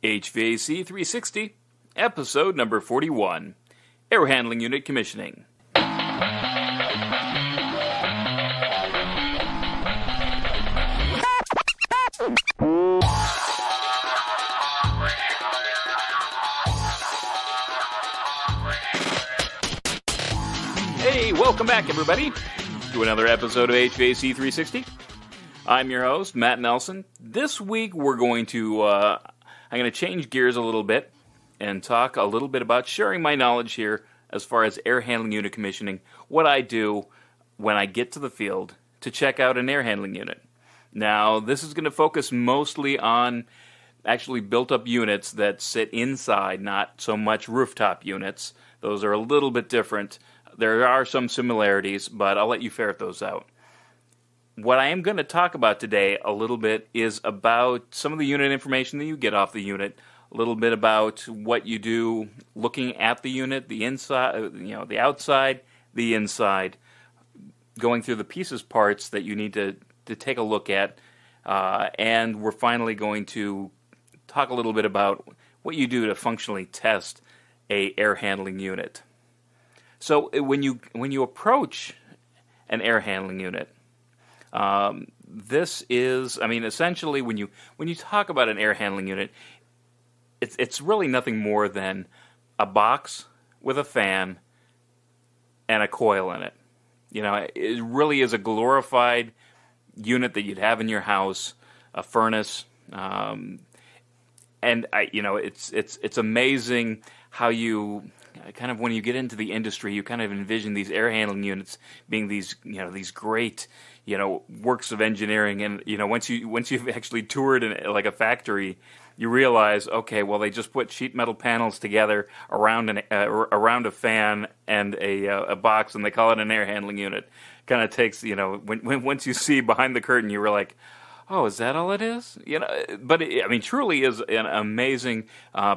HVAC 360, episode number 41, Air Handling Unit Commissioning. Hey, welcome back everybody to another episode of HVAC 360. I'm your host, Matt Nelson. This week we're going to, I'm going to change gears a little bit and talk a little bit about sharing my knowledge here as far as air handling unit commissioning, what I do when I get to the field to check out an air handling unit. Now, this is going to focus mostly on actually built-up units that sit inside, not so much rooftop units. Those are a little bit different. There are some similarities, but I'll let you ferret those out. What I am going to talk about today a little bit is about some of the unit information that you get off the unit, a little bit about what you do looking at the unit, the inside, the outside, the inside, going through the pieces parts that you need to take a look at, and we're finally going to talk a little bit about what you do to functionally test a air handling unit. So when you approach an air handling unit, this is, essentially when you talk about an air handling unit, it's really nothing more than a box with a fan and a coil in it. It really is a glorified unit that you'd have in your house, a furnace, and it's amazing how you kind of, when you get into the industry, you kind of envision these air handling units being these great, works of engineering. And, once you've actually toured like a factory, you realize, okay, well, they just put sheet metal panels together around a fan and a box, and they call it an air handling unit. Kind of takes, once you see behind the curtain, you were like, oh, is that all it is? But it truly is an amazing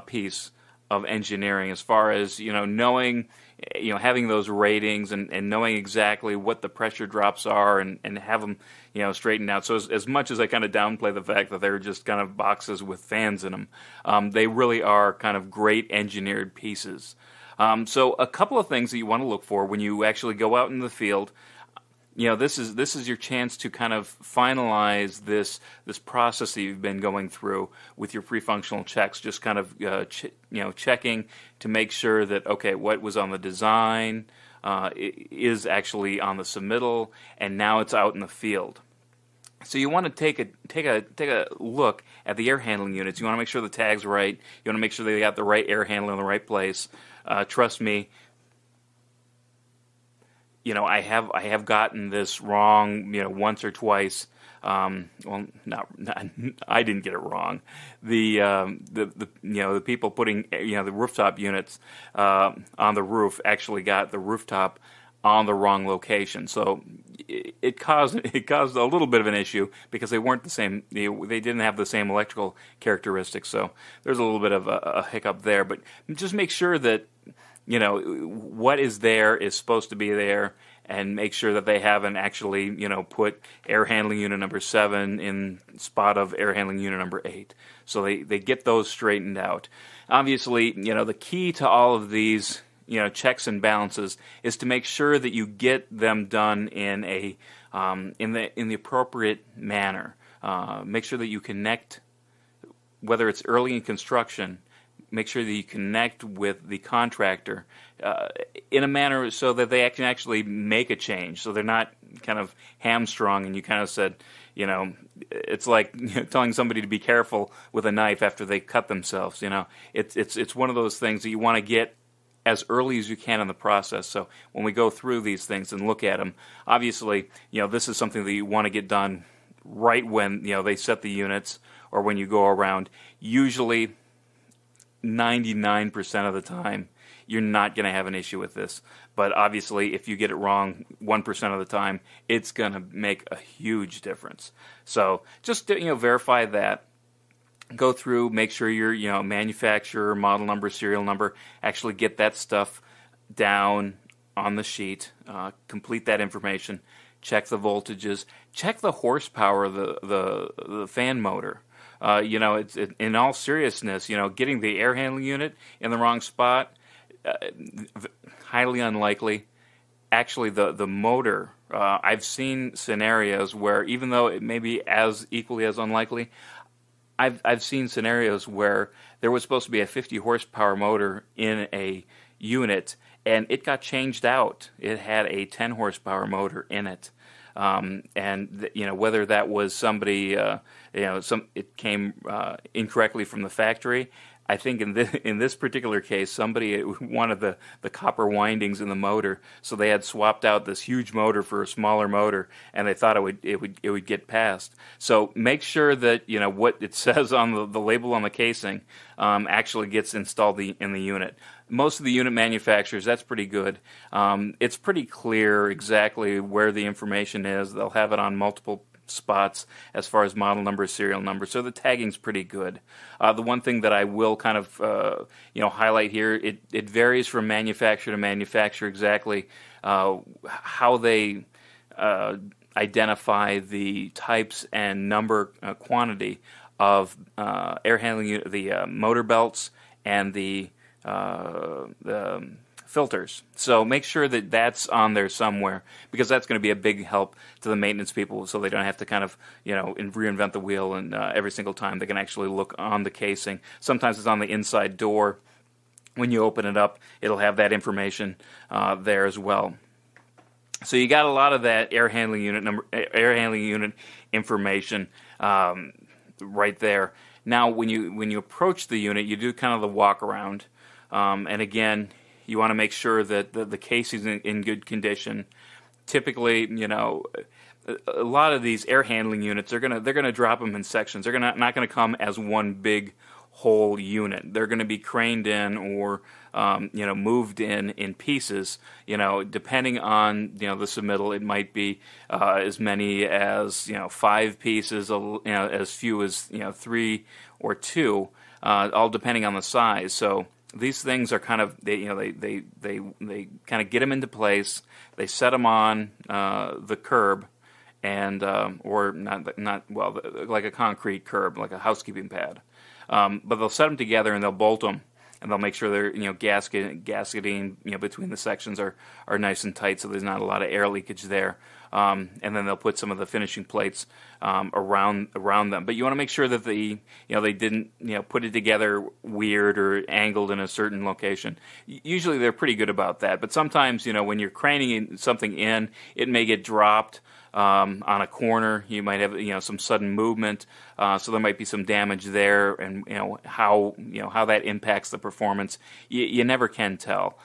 piece of engineering as far as, knowing, having those ratings and knowing exactly what the pressure drops are and have them, straightened out. So as much as I kind of downplay the fact that they're just kind of boxes with fans in them, they really are kind of great engineered pieces. So a couple of things that you want to look for when you actually go out in the field. This is your chance to kind of finalize this process that you've been going through with your pre-functional checks. Just kind of checking to make sure that, okay, what was on the design is actually on the submittal, and now it's out in the field. So you want to take a look at the air handling units. You want to make sure the tag's right. You want to make sure they got the right air handler in the right place. Trust me. I have gotten this wrong, once or twice. Well, not I didn't get it wrong. The people putting the rooftop units on the roof actually got the rooftop on the wrong location. So it caused a little bit of an issue because they weren't the same. They didn't have the same electrical characteristics. So there's a little bit of a hiccup there. But just make sure that what is there is supposed to be there, and make sure that they haven't actually, put air handling unit number 7 in spot of air handling unit number 8. So they get those straightened out. Obviously, the key to all of these, checks and balances is to make sure that you get them done in in the appropriate manner. Make sure that you connect, whether it's early in construction. Make sure that you connect with the contractor in a manner so that they can actually make a change. So they're not kind of hamstrung, and you kind of said, it's like telling somebody to be careful with a knife after they cut themselves. It's one of those things that you want to get as early as you can in the process. So when we go through these things and look at them, obviously, this is something that you want to get done right when they set the units or when you go around. Usually 99% of the time, you're not going to have an issue with this. But obviously, if you get it wrong 1% of the time, it's going to make a huge difference. So just verify that. Go through, make sure your manufacturer, model number, serial number, actually get that stuff down on the sheet. Complete that information. Check the voltages. Check the horsepower of the fan motor. In all seriousness, getting the air handling unit in the wrong spot, highly unlikely. Actually, the motor, I've seen scenarios where, even though it may be as equally as unlikely, I've seen scenarios where there was supposed to be a 50 horsepower motor in a unit, and it got changed out. It had a 10 horsepower motor in it. Whether that was somebody, it came incorrectly from the factory. I think in this particular case, somebody wanted the copper windings in the motor, so they had swapped out this huge motor for a smaller motor, and they thought it would get past. So make sure that what it says on the label on the casing actually gets installed in the unit. Most of the unit manufacturers, that's pretty good. It's pretty clear exactly where the information is. They'll have it on multiple spots as far as model number, serial number, so the tagging's pretty good. The one thing that I will kind of highlight here, it varies from manufacturer to manufacturer exactly how they identify the types and number quantity of air handling unit, the motor belts and the filters. So make sure that that's on there somewhere, because that's going to be a big help to the maintenance people, so they don't have to kind of reinvent the wheel and every single time. They can actually look on the casing. Sometimes it's on the inside door. When you open it up, it'll have that information there as well. So you got a lot of that air handling unit information right there. Now, when you approach the unit, you do kind of the walk around, and again, you want to make sure that the casing's in good condition. Typically, a lot of these air handling units, they're gonna drop them in sections. They're not gonna come as one big whole unit. They're gonna be craned in or moved in pieces. Depending on the submittal, it might be as many as 5 pieces, as few as 3 or 2, all depending on the size. So these things are kind of they kind of get them into place. They set them on the curb, and or not like a concrete curb, like a housekeeping pad. But they'll set them together and they'll bolt them, and they'll make sure they're gasketing between the sections are nice and tight, so there's not a lot of air leakage there. And then they'll put some of the finishing plates around them. But you want to make sure that they didn't put it together weird or angled in a certain location. Usually they're pretty good about that. But sometimes when you're craning something in, it may get dropped on a corner. You might have some sudden movement, so there might be some damage there, and how that impacts the performance. You never can tell.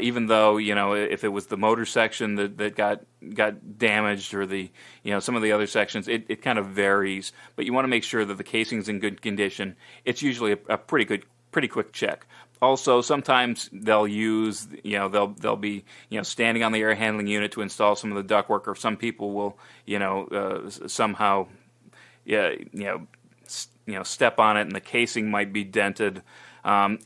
Even though if it was the motor section that got damaged, or the some of the other sections, it kind of varies. But you want to make sure that the casing's in good condition. It's usually a pretty quick check. Also, sometimes they'll use they'll be standing on the air handling unit to install some of the ductwork, or some people will somehow step on it and the casing might be dented.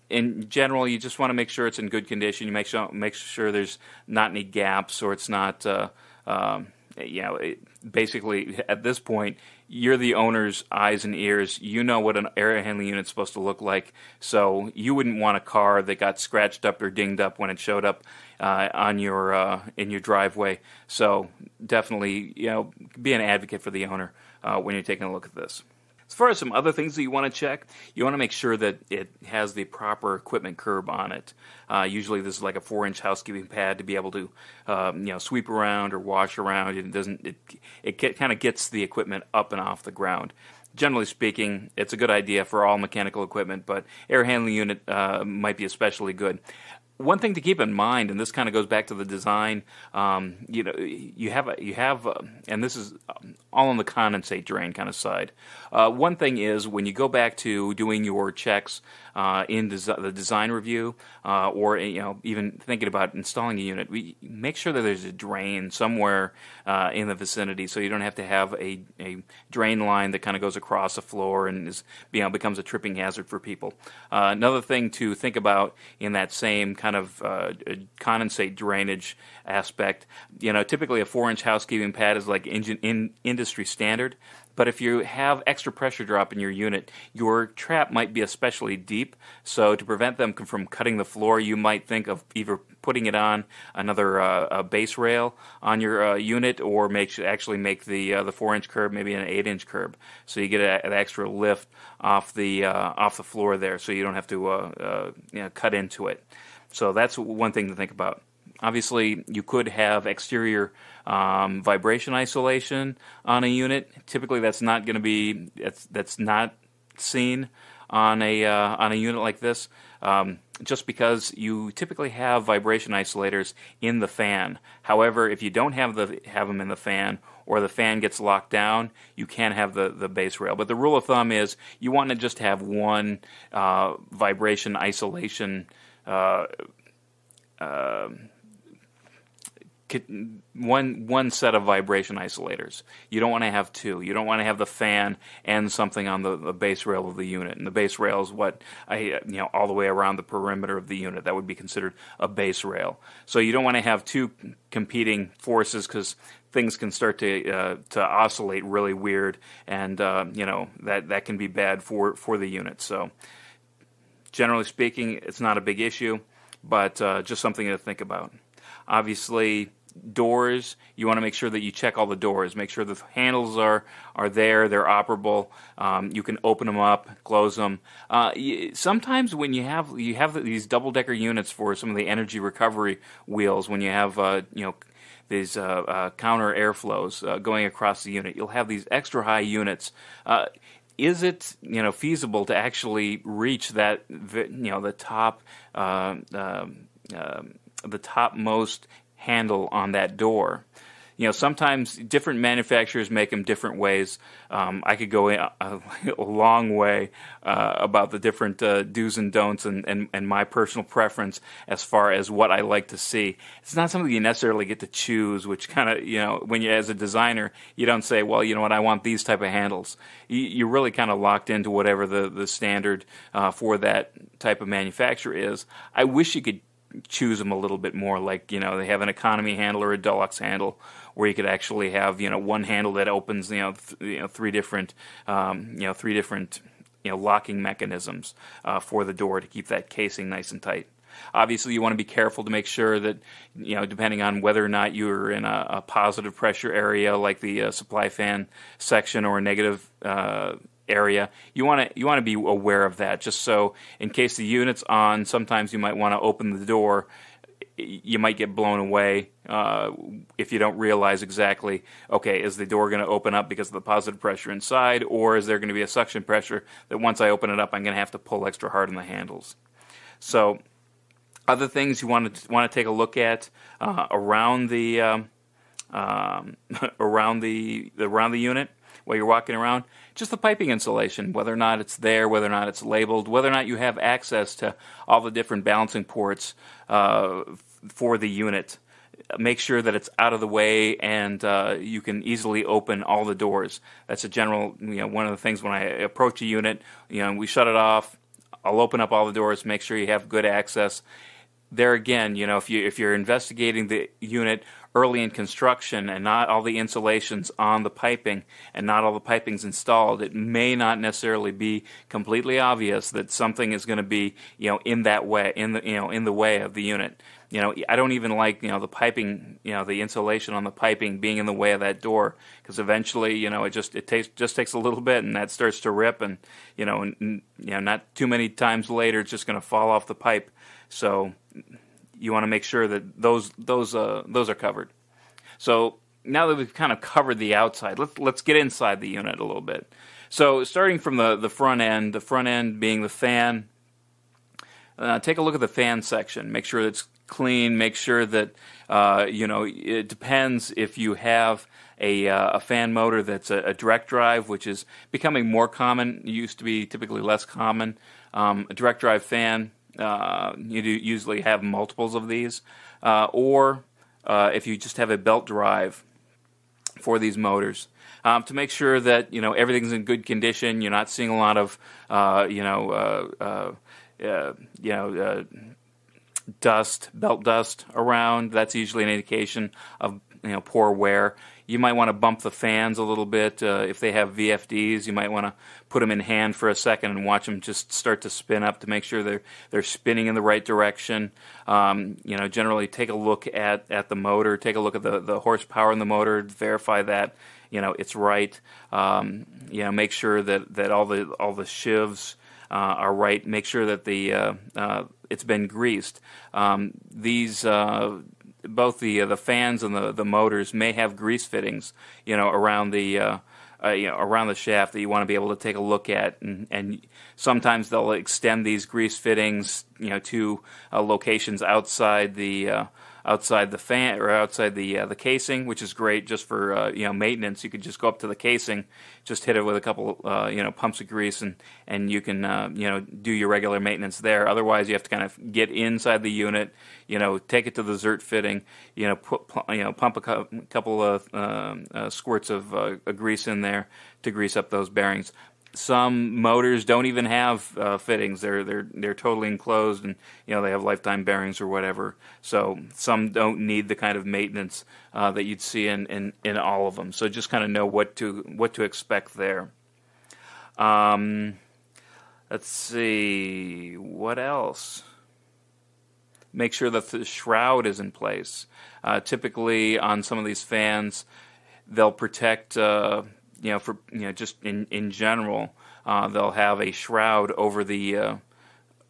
In general, you just want to make sure it's in good condition. You make sure there's not any gaps, or it's not basically at this point you're the owner's eyes and ears. You know what an air handling unit's supposed to look like, so you wouldn't want a car that got scratched up or dinged up when it showed up on your in your driveway. So definitely be an advocate for the owner when you're taking a look at this. As far as some other things that you want to check, you want to make sure that it has the proper equipment curb on it. Usually this is like a 4-inch housekeeping pad to be able to sweep around or wash around. It kind of gets the equipment up and off the ground. Generally speaking, it's a good idea for all mechanical equipment, but air handling unit might be especially good. One thing to keep in mind, and this kind of goes back to the design, you have, and this is all on the condensate drain kind of side. One thing is, when you go back to doing your checks in the design review, or even thinking about installing a unit, make sure that there's a drain somewhere in the vicinity, so you don't have to have a drain line that kind of goes across the floor and becomes a tripping hazard for people. Another thing to think about in that same kind of condensate drainage aspect, typically a 4-inch housekeeping pad is like industry standard. But if you have extra pressure drop in your unit, your trap might be especially deep. So to prevent them from cutting the floor, you might think of either putting it on another base rail on your unit, or actually make the 4-inch curb maybe an 8-inch curb, so you get an extra lift off the floor there, so you don't have to cut into it. So that's one thing to think about. Obviously, you could have exterior vibration isolation on a unit. Typically, that's not going to be that's not seen on a unit like this, just because you typically have vibration isolators in the fan. However, if you don't have them in the fan, or the fan gets locked down, you can have the base rail. But the rule of thumb is you want to just have one vibration isolation. One set of vibration isolators. You don't want to have two. You don't want to have the fan and something on the base rail of the unit. And the base rail is what all the way around the perimeter of the unit. That would be considered a base rail. So you don't want to have two competing forces, because things can start to oscillate really weird, and that can be bad for the unit. So generally speaking, it's not a big issue, but just something to think about. Obviously, doors, you want to make sure that you check all the doors. Make sure the handles are there, they're operable. You can open them up, close them. Sometimes when you have these double-decker units for some of the energy recovery wheels, when you have these counter airflows going across the unit, you'll have these extra high units. Is it feasible to actually reach that the topmost handle on that door? Sometimes different manufacturers make them different ways. I could go a long way about the different do's and don'ts and my personal preference as far as what I like to see. It's not something you necessarily get to choose, which kind of, when you, as a designer, you don't say, well, you know what, I want these type of handles. You're really kind of locked into whatever the standard for that type of manufacturer is. I wish you could choose them a little bit more, like they have an economy handle or a deluxe handle, where you could actually have one handle that opens three different locking mechanisms for the door to keep that casing nice and tight. Obviously, you want to be careful to make sure that depending on whether or not you're in a positive pressure area like the supply fan section, or a negative area, you want to be aware of that, just so in case the unit's on, sometimes you might want to open the door. You might get blown away if you don't realize exactly, okay, is the door going to open up because of the positive pressure inside, or is there going to be a suction pressure that once I open it up, I'm going to have to pull extra hard on the handles? So other things you want to take a look at around the unit while you're walking around. Just the piping insulation, whether or not it's there, whether or not it's labeled, whether or not you have access to all the different balancing ports for the unit. Make sure that it's out of the way and you can easily open all the doors. That's a general, one of the things when I approach a unit, we shut it off. I'll open up all the doors, make sure you have good access. There again, if you're investigating the unit early in construction and not all the insulation's on the piping and not all the piping's installed, it may not necessarily be completely obvious that something is going to be in that way, in the way of the unit. I don't even like the piping, the insulation on the piping being in the way of that door, because eventually it takes a little bit and that starts to rip, and not too many times later it's just going to fall off the pipe. So you want to make sure that those are covered. So now that we've kind of covered the outside, let's get inside the unit a little bit. So starting from the front end being the fan, take a look at the fan section. Make sure it's clean. Make sure that it depends if you have a fan motor that's a direct drive, which is becoming more common. It used to be typically less common. A direct drive fan. You do usually have multiples of these, or if you just have a belt drive for these motors, to make sure that everything's in good condition. You're not seeing a lot of belt dust around. That's usually an indication of poor wear. You might want to bump the fans a little bit. If they have VFDs, you might want to put them in hand for a second and watch them just start to spin up to make sure they're spinning in the right direction. Generally take a look at the motor, take a look at the horsepower in the motor, verify that it's right. Make sure that all the shivs are right. Make sure that it's been greased. Both the fans and the motors may have grease fittings, around the around the shaft that you want to be able to take a look at, and sometimes they'll extend these grease fittings, to locations outside the fan or outside the casing, which is great just for maintenance. You could just go up to the casing, just hit it with a couple pumps of grease, and you can do your regular maintenance there. Otherwise, you have to kind of get inside the unit, take it to the Zert fitting, pump a couple of squirts of grease in there to grease up those bearings. Some motors don't even have fittings; they're totally enclosed, and they have lifetime bearings or whatever. So some don't need the kind of maintenance that you'd see in all of them. So just kind of know what to expect there. Let's see, what else? Make sure that the shroud is in place. Typically, on some of these fans, they'll protect. Just in general, they'll have a shroud over the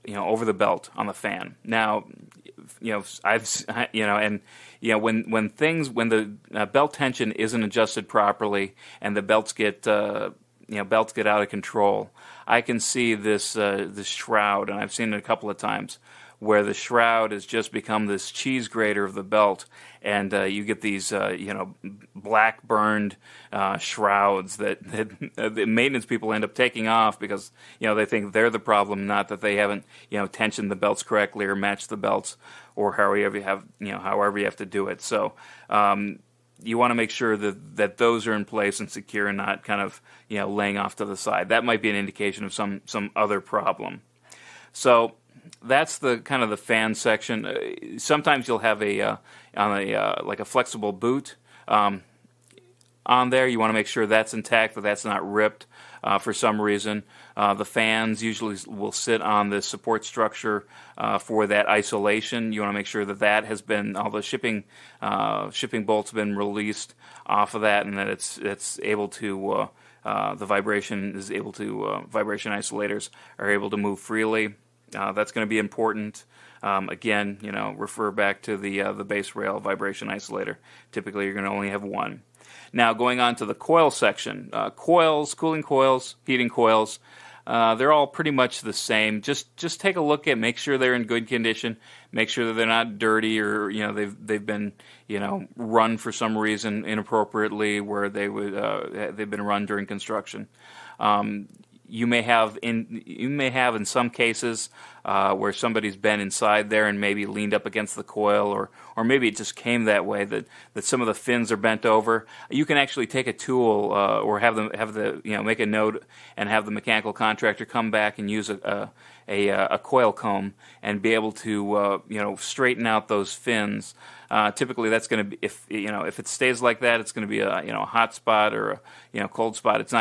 over the belt on the fan. Now, when the belt tension isn't adjusted properly and the belts get out of control, I can see this shroud, and I've seen it a couple of times, where the shroud has just become this cheese grater of the belt, and you get these black burned shrouds that the maintenance people end up taking off because they think they're the problem, not that they haven't tensioned the belts correctly or matched the belts, or however you have to do it. So you want to make sure that those are in place and secure, and not kind of laying off to the side. That might be an indication of some other problem. So that's the kind of the fan section. Sometimes you'll have like a flexible boot on there. You want to make sure that's intact, that that's not ripped for some reason. The fans usually will sit on the support structure for that isolation. You want to make sure that has been, all the shipping bolts have been released off of that, and that it's able to the vibration vibration isolators are able to move freely. That's going to be important. Again, refer back to the base rail vibration isolator. Typically, you're going to only have one. Now, going on to the coil section. Coils, cooling coils, heating coils, they're all pretty much the same. Just take a look make sure they're in good condition. Make sure that they're not dirty, or they've been run for some reason inappropriately, where they've been run during construction. You may have in some cases where somebody's been inside there and maybe leaned up against the coil, or maybe it just came that way that some of the fins are bent over. You can actually take a tool or make a note and have the mechanical contractor come back and use a coil comb and be able to straighten out those fins. Typically, that's going to be, if it stays like that, it's going to be a hot spot or a cold spot. It's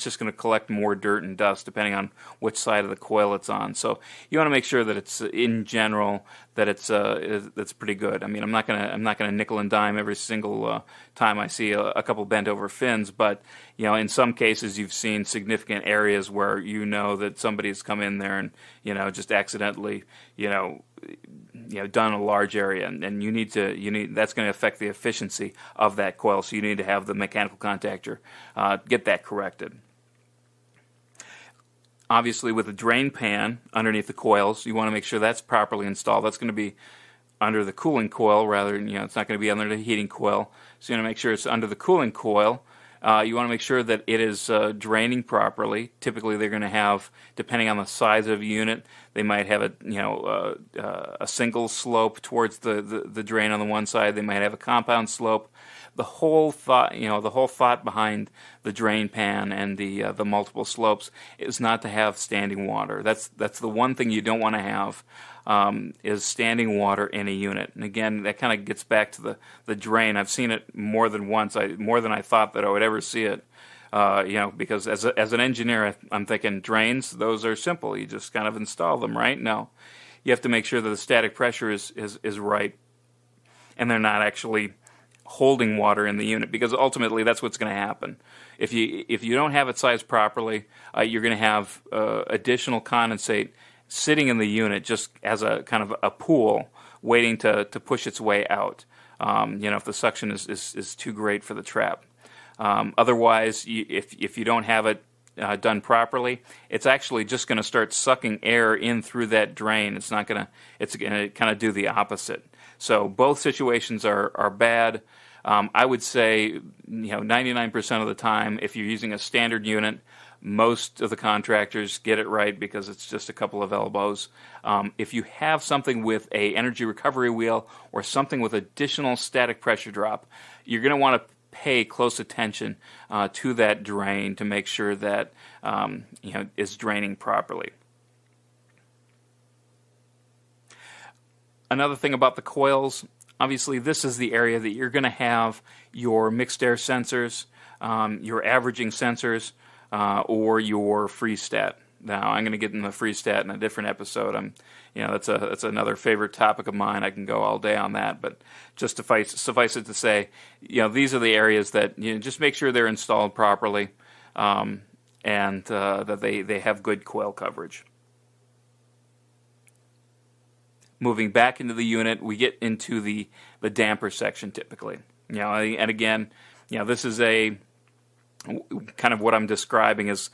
just going to collect more dirt and dust depending on which side of the coil it's on. So you want to make sure that it's, in general, that it's pretty good. I mean, I'm not gonna nickel and dime every single time I see a couple bent over fins, but in some cases you've seen significant areas where that somebody's come in there and just accidentally done a large area, and you need that's going to affect the efficiency of that coil. So you need to have the mechanical contactor get that corrected. Obviously, with a drain pan underneath the coils, you want to make sure that's properly installed. That's going to be under the cooling coil rather than, it's not going to be under the heating coil. So you want to make sure it's under the cooling coil. You want to make sure that it is draining properly. Typically, they're going to have, depending on the size of the unit, they might have a single slope towards the drain on the one side. They might have a compound slope. The whole thought behind the drain pan and the multiple slopes is not to have standing water. That's the one thing you don't want to have. is standing water in a unit. And again, that kind of gets back to the drain. I've seen it more than once, more than I thought that I would ever see it. Because as an engineer, I'm thinking drains, those are simple. You just kind of install them, right? No. You have to make sure that the static pressure is right, and they're not actually holding water in the unit, because ultimately that's what's going to happen. If you don't have it sized properly, you're going to have additional condensate sitting in the unit just as a kind of a pool waiting to push its way out. If the suction is too great for the trap. Otherwise, if you don't have it done properly, it's actually just going to start sucking air in through that drain. It's going to kind of do the opposite. So both situations are bad. I would say 99% of the time, if you're using a standard unit, most of the contractors get it right because it's just a couple of elbows. If you have something with a energy recovery wheel or something with additional static pressure drop, you're going to want to pay close attention to that drain to make sure that is draining properly. Another thing about the coils, obviously this is the area that you're going to have your mixed air sensors, your averaging sensors, or your freeze stat. Now I'm going to get into the freeze stat in a different episode. That's another favorite topic of mine. I can go all day on that, but just suffice it to say, these are the areas that just make sure they're installed properly, and that they have good coil coverage. Moving back into the unit, we get into the damper section typically. And again, this is a kind of what I'm describing is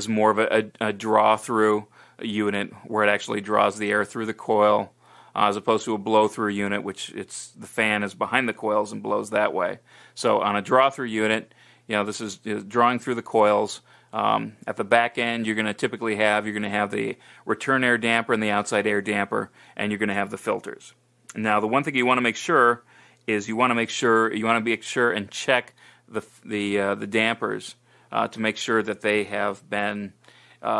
more of a draw through unit where it actually draws the air through the coil, as opposed to a blow through unit, which the fan is behind the coils and blows that way. So on a draw through unit, this is drawing through the coils. At the back end, you're going to typically have the return air damper and the outside air damper, and you're going to have the filters. Now, the one thing you want to make sure is you want to make sure and check the dampers to make sure that they have been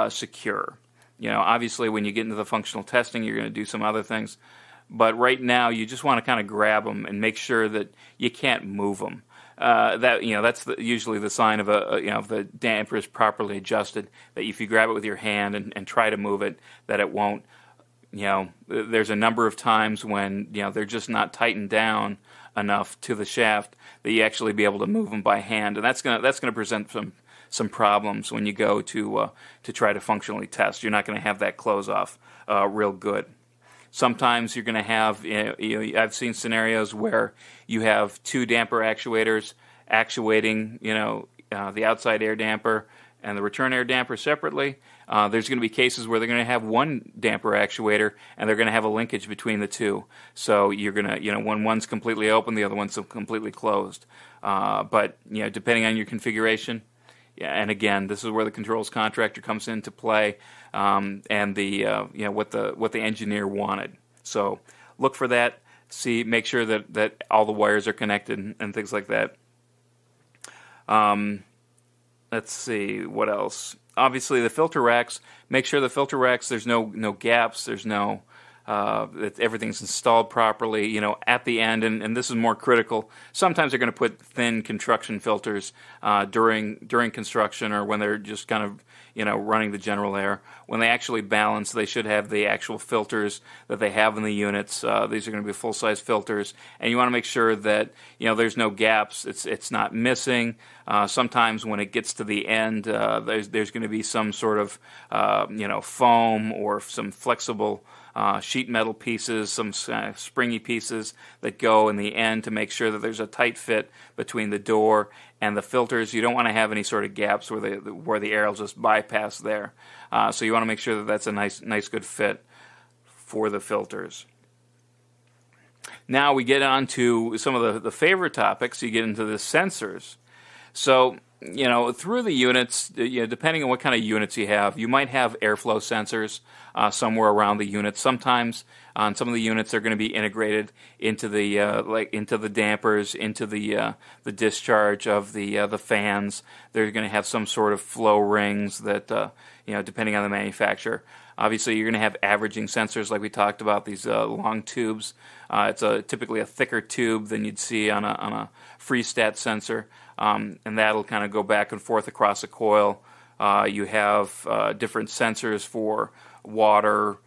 secure. Obviously, when you get into the functional testing, you're going to do some other things, but right now you just want to kind of grab them and make sure that you can't move them. That's usually the sign of if the damper is properly adjusted, that if you grab it with your hand and try to move it, that it won't. There's a number of times when they're just not tightened down enough to the shaft that you actually be able to move them by hand, and that's gonna present some problems when you go to try to functionally test. You're not going to have that close off real good. Sometimes you're going to have, I've seen scenarios where you have two damper actuators actuating, the outside air damper and the return air damper separately. There's going to be cases where they're going to have one damper actuator and they're going to have a linkage between the two. So you're going to, when one's completely open, the other one's completely closed. But depending on your configuration. Yeah, and again, this is where the controls contractor comes into play, and what the engineer wanted. So look for that. Make sure that all the wires are connected and things like that. Let's see what else. Obviously, the filter racks. Make sure the filter racks, there's no gaps. There's no that everything's installed properly, at the end, and this is more critical. Sometimes they're going to put thin construction filters during construction, or when they're just kind of running the general air. When they actually balance, they should have the actual filters that they have in the units. These are going to be full-size filters, and you want to make sure that there's no gaps. It's not missing. Sometimes when it gets to the end, there's going to be some sort of foam or some flexible sheet metal pieces, some springy pieces that go in the end to make sure that there's a tight fit between the door and the filters. You don't want to have any sort of gaps where the air will just bypass there. So you want to make sure that that's a nice good fit for the filters. Now we get on to some of the favorite topics. You get into the sensors. So through the units, depending on what kind of units you have, you might have airflow sensors somewhere around the unit. Sometimes On some of the units, they're going to be integrated into the into the dampers, into the discharge of the fans. They're going to have some sort of flow rings that depending on the manufacturer. Obviously, you're going to have averaging sensors like we talked about, these long tubes. It's typically a thicker tube than you'd see on a freestat sensor, and that'll kind of go back and forth across a coil. You have different sensors for water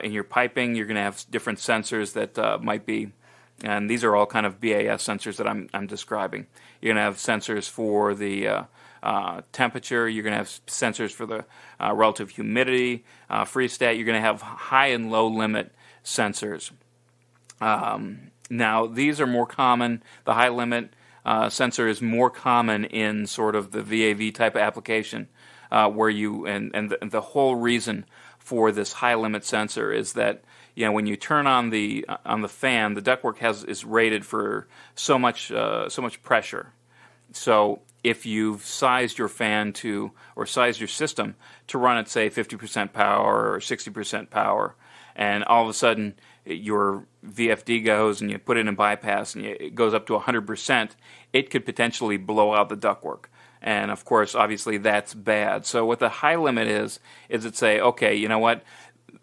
in your piping. You're going to have different sensors that might be, and these are all kind of BAS sensors that I'm describing. You're going to have sensors for the temperature. You're going to have sensors for the relative humidity. Freestat, you're going to have high and low limit sensors. Now, these are more common. The high limit sensor is more common in sort of the VAV type of application, where you and the whole reason for this high limit sensor is that when you turn on the fan, the ductwork is rated for so much pressure. So if you've sized your fan to, or sized your system to run at, say, 50% power or 60% power, and all of a sudden your VFD goes and you put it in bypass and it goes up to 100%, it could potentially blow out the ductwork. And of course, obviously, that's bad. So what the high limit is it say, okay, you know what?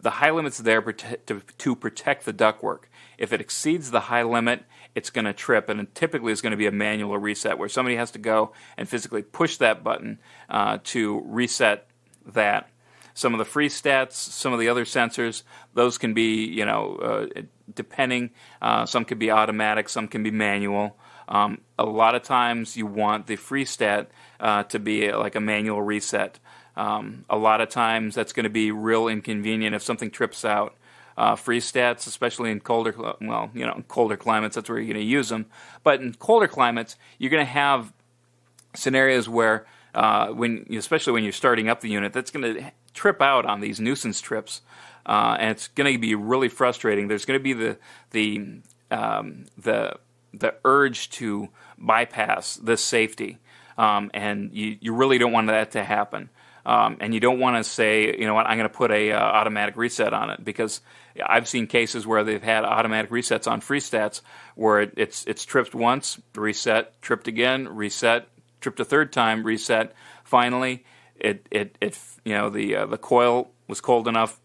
The high limit's there to protect the ductwork. If it exceeds the high limit, it's going to trip, and it typically is going to be a manual reset where somebody has to go and physically push that button to reset that. Some of the freestats, some of the other sensors, those can be, depending. Some can be automatic, some can be manual. A lot of times you want the freestat to be like a manual reset. A lot of times that's going to be real inconvenient if something trips out. Freestats, especially in colder climates, that's where you're going to use them. But in colder climates, you're going to have scenarios where, especially when you're starting up the unit, that's going to trip out on these nuisance trips, and it's going to be really frustrating. There's going to be the urge to bypass this safety, and you really don't want that to happen. And you don't want to say, you know what, I'm going to put a automatic reset on it, because I've seen cases where they've had automatic resets on freestats where it's tripped once, reset, tripped again, reset, tripped a third time, reset. Finally, the coil was cold enough,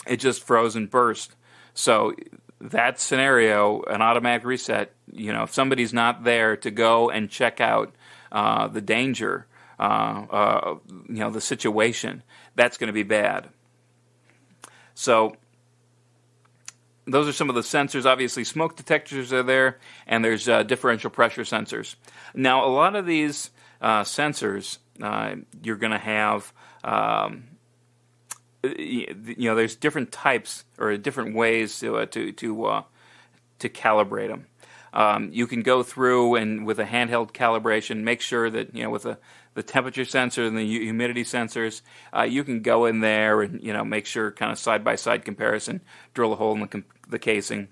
it just froze and burst. So that scenario, an automatic reset, if somebody's not there to go and check out the danger, the situation, that's going to be bad. So those are some of the sensors. Obviously, smoke detectors are there, and there's differential pressure sensors. Now, a lot of these sensors, you're going to have, there's different types or different ways to calibrate them. You can go through and with a handheld calibration, make sure that with the temperature sensor and the humidity sensors, you can go in there and make sure, kind of side by side comparison, drill a hole in the casing,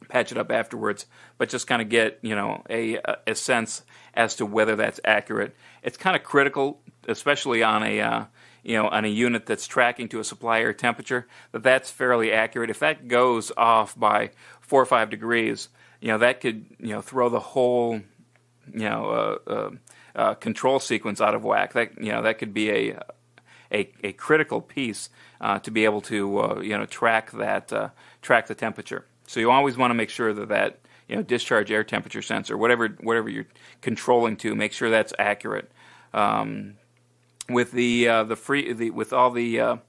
patch it up afterwards, but just kind of get a sense as to whether that's accurate. It's kind of critical, especially on a unit that's tracking to a supplier temperature, that's fairly accurate. If that goes off by 4 or 5 degrees, that could throw the whole control sequence out of whack. That could be a critical piece to be able to track the temperature. So you always want to make sure that discharge air temperature sensor, whatever you're controlling to, make sure that's accurate. With with all the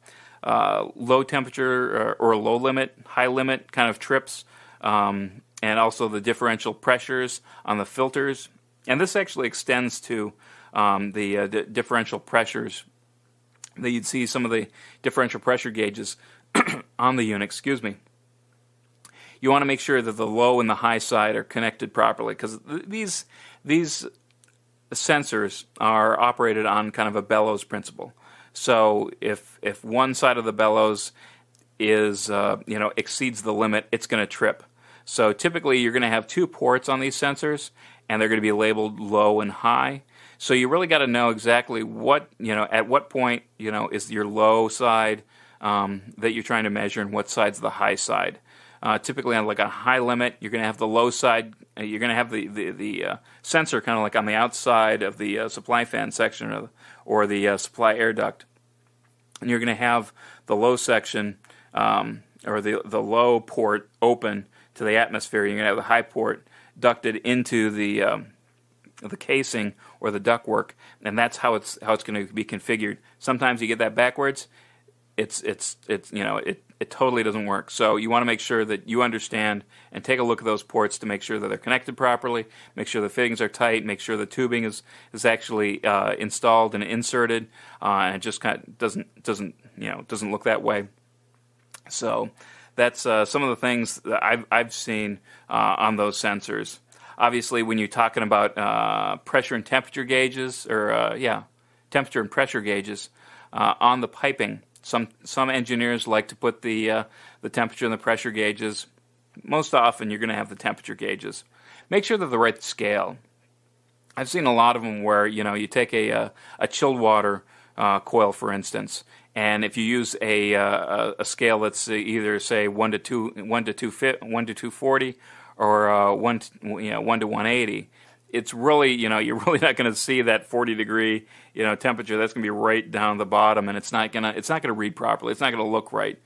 low temperature or low limit, high limit kind of trips, and also the differential pressures on the filters, and this actually extends to the differential pressures that you'd see some of the differential pressure gauges on the unit. Excuse me. You want to make sure that the low and the high side are connected properly, because these sensors are operated on kind of a bellows principle. So if one side of the bellows is exceeds the limit, it's going to trip. So typically you're going to have 2 ports on these sensors, and they're going to be labeled low and high. So you really got to know exactly what at what point is your low side that you're trying to measure and what side's the high side. Typically, on like a high limit, you're going to have the low side. You're going to have the sensor kind of like on the outside of the supply fan section or the supply air duct, and you're going to have the low section or the low port open to the atmosphere. You're going to have the high port ducted into the casing or the ductwork, and that's how it's going to be configured. Sometimes you get that backwards. It totally doesn't work. So you want to make sure that you understand and take a look at those ports to make sure that they're connected properly, make sure the fittings are tight, make sure the tubing is actually installed and inserted, and it just kind of doesn't look that way. So that's some of the things that I've seen on those sensors. Obviously, when you're talking about pressure and temperature gauges, temperature and pressure gauges on the piping. Some engineers like to put the temperature and the pressure gauges. Most often, you're going to have the temperature gauges. Make sure they're the right scale. I've seen a lot of them where you take a chilled water coil, for instance, and if you use a scale that's either say 1 to 240 or 1 to 180. It's really, you're really not going to see that 40-degree, temperature. That's going to be right down the bottom, and it's not going to read properly. It's not going to look right.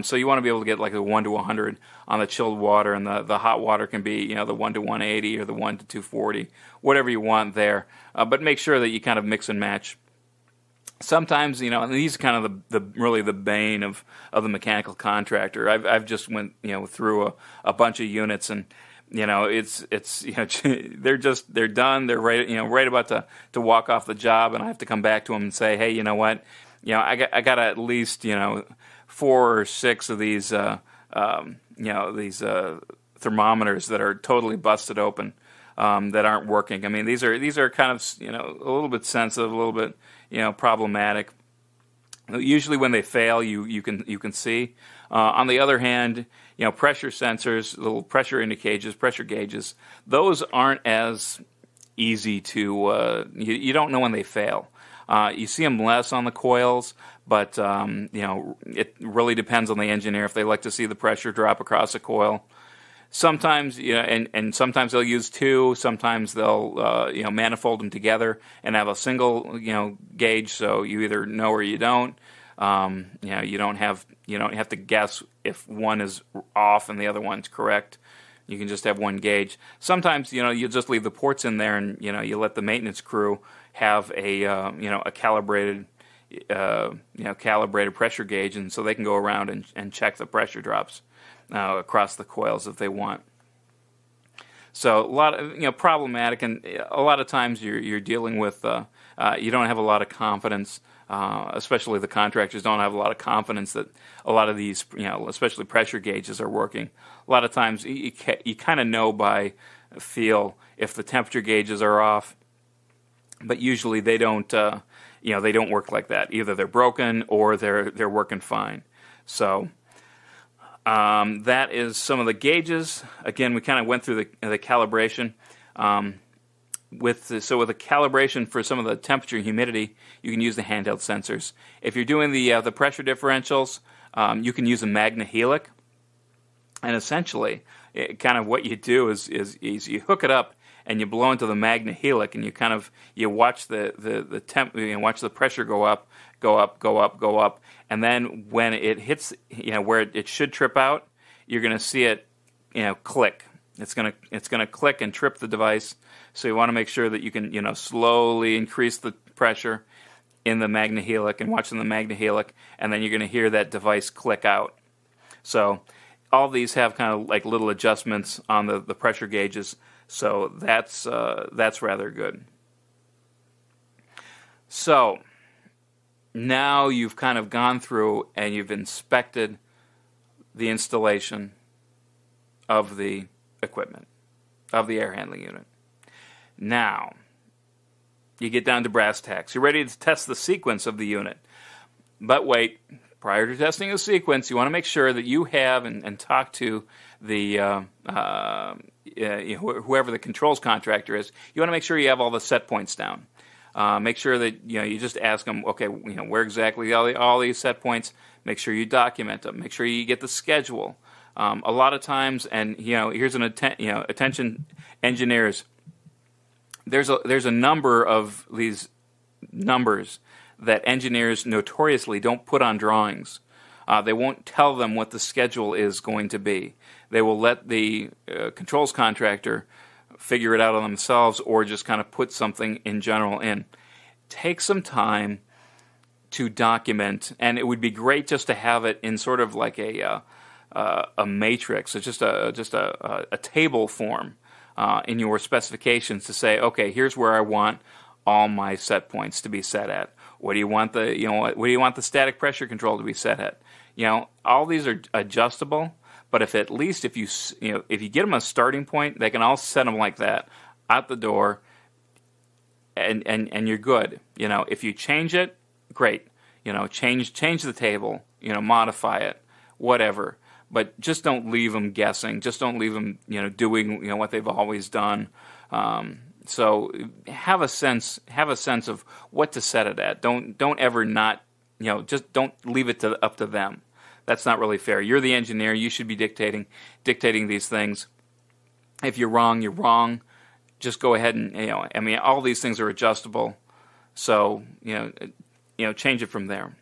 So you want to be able to get like a 1 to 100 on the chilled water, and the hot water can be, the 1 to 180 or the 1 to 240, whatever you want there. But make sure that you kind of mix and match. Sometimes, and these are kind of really the bane of the mechanical contractor. I've just went, through a bunch of units, and it's they're done. They're right about to walk off the job, and I have to come back to them and say, hey, you know what, I got at least 4 or 6 of these thermometers that are totally busted open, that aren't working. I mean, these are kind of a little bit sensitive, a little bit problematic. Usually when they fail, you can see. On the other hand, pressure sensors, little pressure indicators, pressure gauges, those aren't as easy to, you don't know when they fail. You see them less on the coils, but it really depends on the engineer if they like to see the pressure drop across a coil. Sometimes, and sometimes they'll use 2. Sometimes they'll, manifold them together and have a single, gauge. So you either know or you don't. You don't have to guess if one is off and the other one's correct. You can just have one gauge. Sometimes, you just leave the ports in there, and you let the maintenance crew have a calibrated pressure gauge, and so they can go around and check the pressure drops across the coils if they want. So a lot of problematic, and a lot of times you're dealing with you don't have a lot of confidence, especially the contractors don't have a lot of confidence that a lot of these especially pressure gauges are working. A lot of times you kind of know by feel if the temperature gauges are off, but usually they don't they don't work like that. Either they're broken or they're working fine. So. That is some of the gauges. Again, we kind of went through the calibration. With the calibration for some of the temperature and humidity, you can use the handheld sensors. If you're doing the pressure differentials, you can use a MagnaHelic. And essentially, kind of what you do is you hook it up and you blow into the MagnaHelic, and you watch the temp, watch the pressure go up, and then when it hits where it should trip out, you're going to see it click. It's going to click and trip the device. So you want to make sure that you can slowly increase the pressure in the MagnaHelic and watch in the MagnaHelic, and then you're going to hear that device click out. So all these have kind of like little adjustments on the pressure gauges. So that's rather good. So now you've kind of gone through and you've inspected the installation of the equipment, of the air handling unit. Now, you get down to brass tacks. You're ready to test the sequence of the unit. But wait, prior to testing the sequence, you want to make sure that you have and talk to the whoever the controls contractor is. You want to make sure you have all the set points down. Make sure that you just ask them, okay, where exactly all these set points. Make sure you document them. Make sure you get the schedule. A lot of times, and here's an attention engineers. There's a number of these numbers that engineers notoriously don't put on drawings. They won't tell them what the schedule is going to be. They will let the controls contractor figure it out on themselves, or just kind of put something in general in. Take some time to document, and it would be great just to have it in sort of like a matrix. It's just a table form in your specifications to say, okay, here's where I want all my set points to be set at. What do you want what do you want the static pressure control to be set at? All these are adjustable. But if you get them a starting point, they can all set them like that out the door, and you're good. If you change it, great. Change the table. Modify it, whatever. But just don't leave them guessing. Just don't leave them doing what they've always done. So have a sense of what to set it at. Don't ever not just don't leave it up to them. That's not really fair. You're the engineer. You should be dictating these things. If you're wrong, you're wrong. Just go ahead and all these things are adjustable. So change it from there.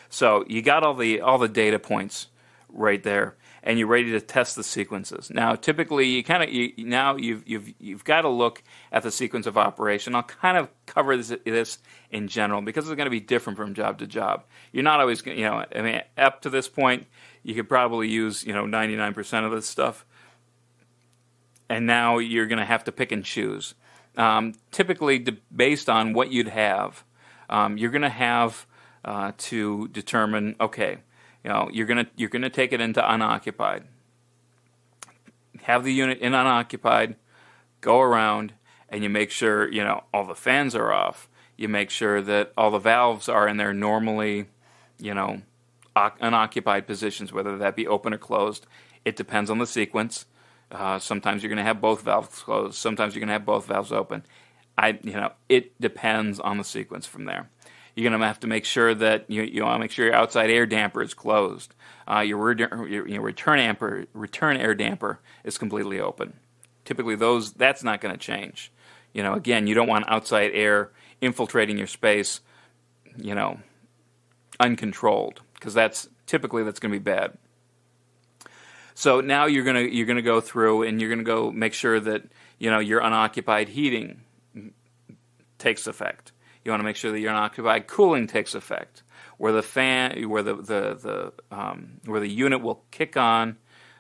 So you got all the data points right there, and you're ready to test the sequences. Now, typically, you've got to look at the sequence of operation. I'll kind of cover this in general because it's going to be different from job to job. You're not always, up to this point, you could probably use 99% of this stuff, and now you're going to have to pick and choose. Typically, based on what you'd have, you're going to have to determine, okay. You're gonna take it into unoccupied. Have the unit in unoccupied. Go around, and you make sure all the fans are off. You make sure that all the valves are in their normally, unoccupied positions, whether that be open or closed. It depends on the sequence. Sometimes you're gonna have both valves closed. Sometimes you're gonna have both valves open. It depends on the sequence from there. You're going to have to make sure that you want to make sure your outside air damper is closed. Your return air damper is completely open. Typically, that's not going to change. Again, you don't want outside air infiltrating your space, uncontrolled, because that's going to be bad. So now you're going to go through and you're going to go make sure that your unoccupied heating takes effect. You want to make sure that your unoccupied cooling takes effect, where the unit will kick on,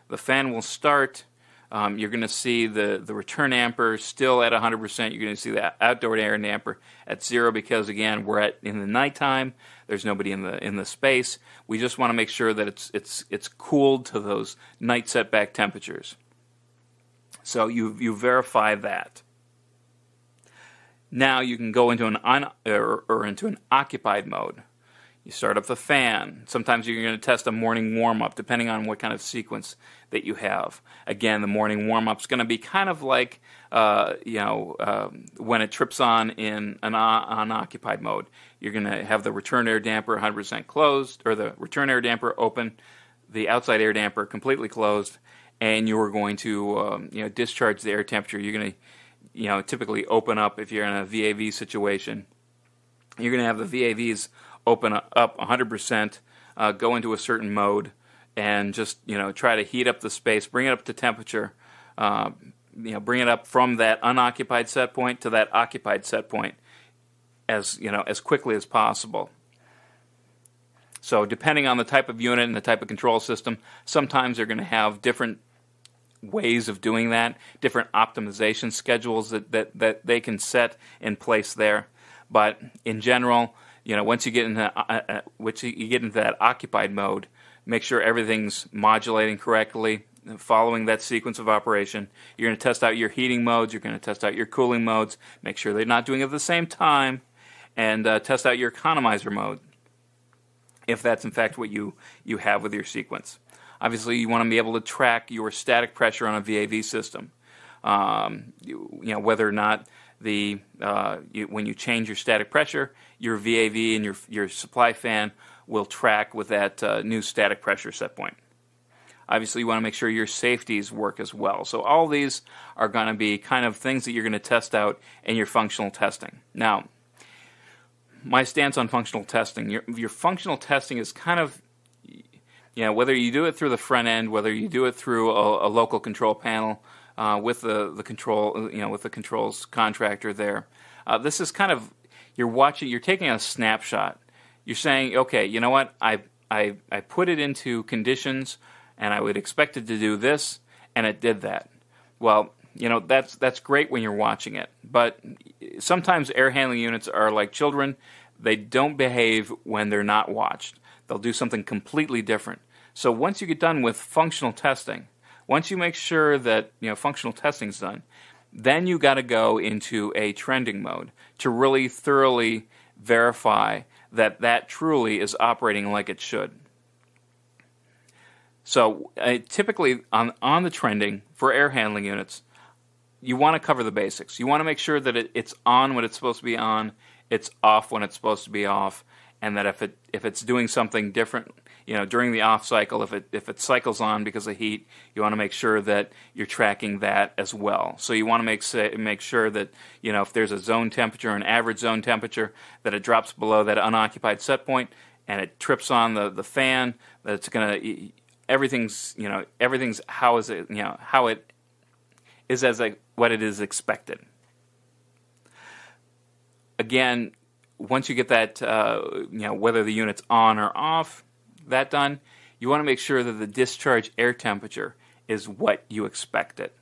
the fan will start. You're going to see the return amper still at 100%. You're going to see the outdoor air damper at 0 because again we're in the nighttime. There's nobody in the space. We just want to make sure that it's cooled to those night setback temperatures. So you verify that. Now you can go into into an occupied mode. You start up the fan. Sometimes you're going to test a morning warm-up, depending on what kind of sequence that you have. Again, the morning warm-up is going to be kind of like when it trips on in an unoccupied mode. You're going to have the return air damper 100% closed, or the return air damper open, the outside air damper completely closed, and you're going to discharge the air temperature. You're going to typically open up if you're in a VAV situation. You're going to have the VAVs open up 100%, go into a certain mode, and just try to heat up the space, bring it up to temperature, bring it up from that unoccupied set point to that occupied set point as quickly as possible. So depending on the type of unit and the type of control system, sometimes they're going to have different ways of doing that, different optimization schedules that they can set in place there. But in general, once you get into that occupied mode, make sure everything's modulating correctly, following that sequence of operation. You're going to test out your heating modes. You're going to test out your cooling modes. Make sure they're not doing it at the same time, and test out your economizer mode, if that's in fact what you have with your sequence. Obviously, you want to be able to track your static pressure on a VAV system. Whether or not when you change your static pressure, your VAV and your supply fan will track with that new static pressure set point. Obviously, you want to make sure your safeties work as well. So all these are going to be kind of things that you're going to test out in your functional testing. Now, my stance on functional testing, your functional testing is kind of, whether you do it through the front end, whether you do it through a local control panel with the control, with the controls contractor there. This is kind of, you're taking a snapshot. You're saying, okay, you know what, I put it into conditions and I would expect it to do this, and it did that. Well, that's great when you're watching it, but sometimes air handling units are like children. They don't behave when they're not watched. They'll do something completely different. So once you get done with functional testing, once you make sure that functional testing's done, then you got to go into a trending mode to really thoroughly verify that truly is operating like it should. So typically on the trending for air handling units, you want to cover the basics. You want to make sure that it's on when it's supposed to be on, it's off when it's supposed to be off, and that if it's doing something different, during the off cycle, if it cycles on because of heat, you want to make sure that you're tracking that as well. So you want to make sure that if there's a zone temperature, an average zone temperature, that it drops below that unoccupied set point and it trips on the fan, that it's gonna everything's how it is as what it is expected. Again, once you get that, whether the unit's on or off, that done, you want to make sure that the discharge air temperature is what you expect it.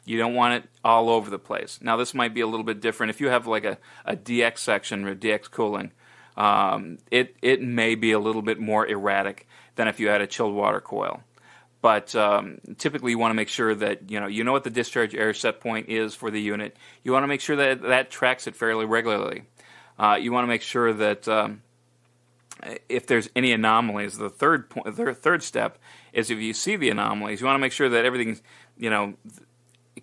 You don't want it all over the place. Now, this might be a little bit different. If you have like a DX section or DX cooling, it may be a little bit more erratic than if you had a chilled water coil. But typically you want to make sure that you know what the discharge air set point is for the unit. You want to make sure that tracks it fairly regularly. You want to make sure that if there's any anomalies, the third step is if you see the anomalies, you want to make sure that everything's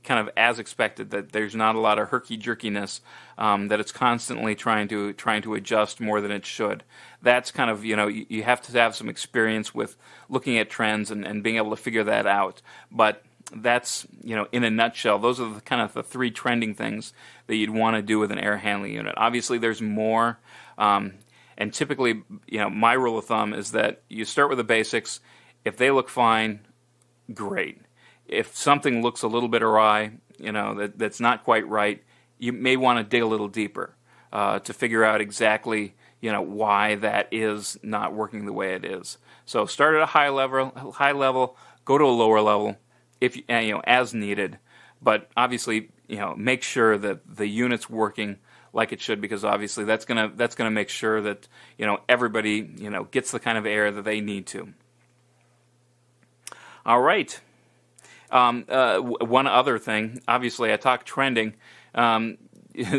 kind of as expected, that there's not a lot of herky-jerkiness, that it's constantly trying to adjust more than it should. That's kind of, you have to have some experience with looking at trends and being able to figure that out. But that's, in a nutshell, those are the three trending things that you'd want to do with an air handling unit. Obviously, there's more, and typically, my rule of thumb is that you start with the basics. If they look fine, great. If something looks a little bit awry, that's not quite right, you may want to dig a little deeper to figure out exactly, why that is not working the way it is. So start at a high level, go to a lower level, if as needed. But obviously, make sure that the unit's working like it should, because obviously that's gonna make sure that everybody gets the kind of air that they need to. All right. One other thing, obviously I talk trending.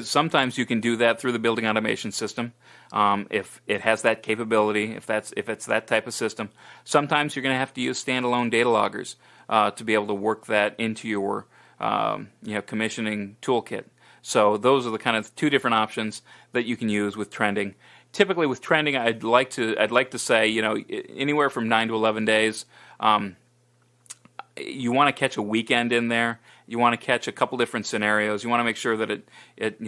Sometimes you can do that through the building automation system. If it has that capability, if it's that type of system. Sometimes you're going to have to use standalone data loggers to be able to work that into your commissioning toolkit. So those are the kind of two different options that you can use with trending. Typically with trending, I'd like to say anywhere from 9 to 11 days. You want to catch a weekend in there. You want to catch a couple different scenarios. You want to make sure that it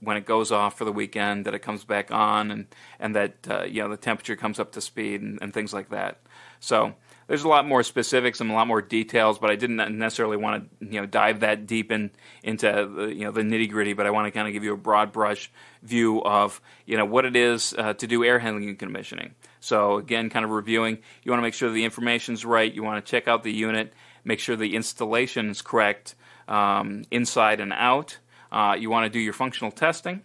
when it goes off for the weekend, that it comes back on, and that the temperature comes up to speed and things like that. So there's a lot more specifics and a lot more details, but I didn't necessarily want to dive that deep into the nitty gritty. But I want to kind of give you a broad brush view of what it is to do air handling and commissioning. So again, kind of reviewing, you want to make sure the information's right. You want to check out the unit, make sure the installation's correct inside and out. You want to do your functional testing,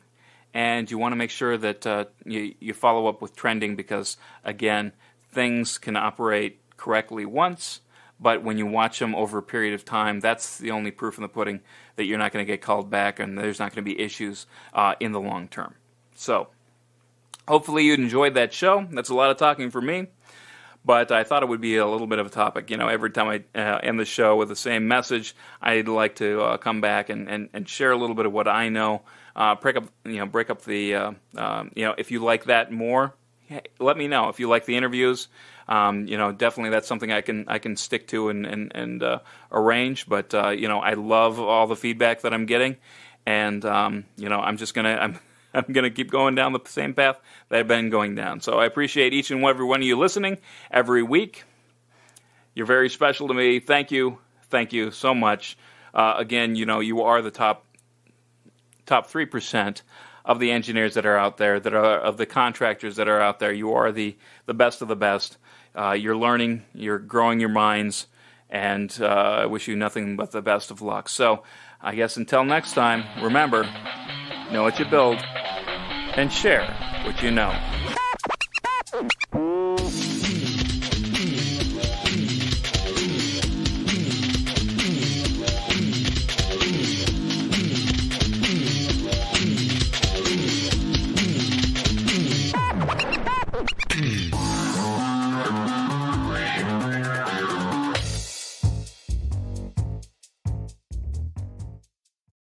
and you want to make sure that you follow up with trending, because again, things can operate correctly once, but when you watch them over a period of time, that's the only proof in the pudding that you're not going to get called back and there's not going to be issues in the long term. So hopefully you enjoyed that show. That's a lot of talking for me. but I thought it would be a little bit of a topic. Every time I end the show with the same message, I'd like to come back and share a little bit of what I know. Break up the if you like that more, hey, let me know. If you like the interviews, definitely that's something I can stick to and arrange. But I love all the feedback that I'm getting, and I'm just gonna I'm gonna keep going down the same path that I've been going down. So I appreciate each and every one of you listening every week. You're very special to me. Thank you so much. Again, you are the top 3% of the engineers that are out there, of the contractors that are out there. You are the best of the best. You're learning, you're growing your minds, and I wish you nothing but the best of luck. So I guess until next time, remember, know what you build and share what you know.